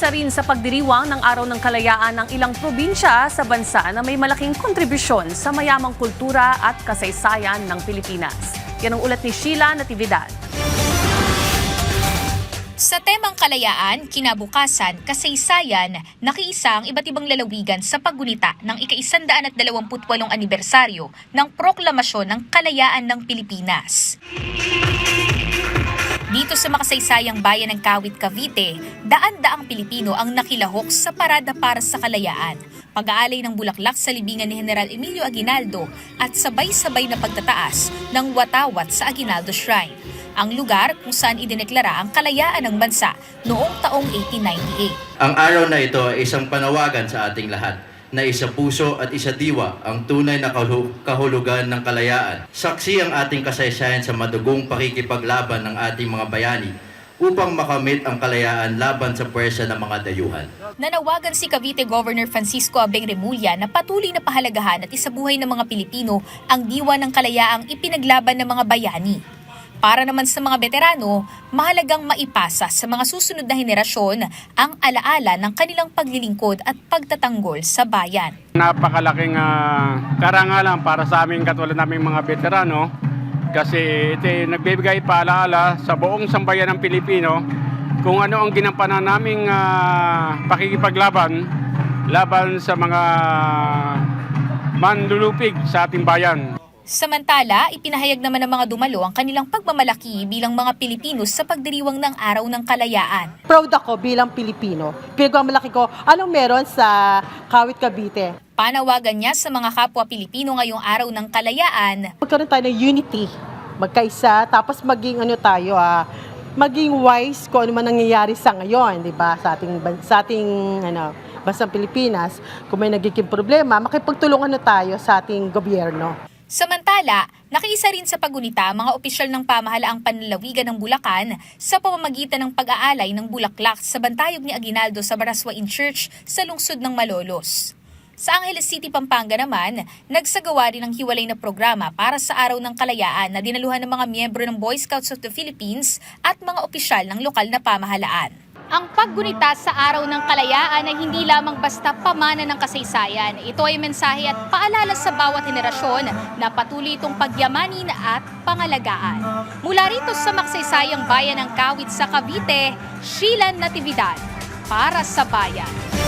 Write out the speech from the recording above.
Nakiisa rin sa pagdiriwang ng Araw ng Kalayaan ng ilang probinsya sa bansa na may malaking kontribusyon sa mayamang kultura at kasaysayan ng Pilipinas. Yan ang ulat ni Sheila Natividad. Sa temang kalayaan, kinabukasan, kasaysayan, nakiisa ang iba't ibang lalawigan sa paggunita ng ika-128 anibersaryo ng Proklamasyon ng Kalayaan ng Pilipinas. Dito sa makasaysayang bayan ng Kawit, Cavite, daan-daang Pilipino ang nakilahok sa Parada para sa Kalayaan, pag-aalay ng bulaklak sa libingan ni General Emilio Aguinaldo at sabay-sabay na pagtataas ng watawat sa Aguinaldo Shrine, ang lugar kung saan idineklara ang kalayaan ng bansa noong taong 1898. Ang araw na ito ay isang panawagan sa ating lahat na isa puso at isa diwa ang tunay na kahulugan ng kalayaan. Saksi ang ating kasaysayan sa madugong pakikipaglaban ng ating mga bayani upang makamit ang kalayaan laban sa puwersa ng mga dayuhan. Nanawagan si Cavite Governor Francisco Abeng Remulla na patuloy na pahalagahan at isabuhay ng mga Pilipino ang diwa ng kalayaang ipinaglaban ng mga bayani. Para naman sa mga veterano, mahalagang maipasa sa mga susunod na henerasyon ang alaala ng kanilang paglilingkod at pagtatanggol sa bayan. Napakalaking karangalan para sa aming katulad naming mga veterano kasi ito nagbibigay paalaala sa buong sambayan ng Pilipino kung ano ang ginampanan naming pakikipaglaban laban sa mga manlulupig sa ating bayan. Samantala, ipinahayag naman ng mga dumalo ang kanilang pagmamalaki bilang mga Pilipino sa pagdiriwang ng Araw ng Kalayaan. Proud ako bilang Pilipino. Pinagmamalaki ko anong meron sa Kawit, Cavite. Panawagan niya sa mga kapwa Pilipino ngayong Araw ng Kalayaan. Magkaroon tayo ng unity, magkaisa, tapos maging maging wise kung ano man nangyayari sa ngayon, di ba? Sa ating bansang Pilipinas, kung may nagiging problema, makipagtulungan na tayo sa ating gobyerno. Samantala, nakiisa rin sa pagunita ang mga opisyal ng pamahalaang panlalawigan ng Bulacan sa pamamagitan ng pag-aalay ng bulaklak sa bantayog ni Aguinaldo sa Baraswain Church sa lungsod ng Malolos. Sa Angeles City, Pampanga naman, nagsagawa rin ng hiwalay na programa para sa Araw ng Kalayaan na dinaluhan ng mga miyembro ng Boy Scouts of the Philippines at mga opisyal ng lokal na pamahalaan. Ang paggunita sa Araw ng Kalayaan ay hindi lamang basta pamana ng kasaysayan. Ito ay mensahe at paalala sa bawat henerasyon na patuloy itong pagyamanin at pangalagaan. Mula rito sa makasaysayang bayan ng Kawit sa Cavite, Sheila Natividad para sa Bayan.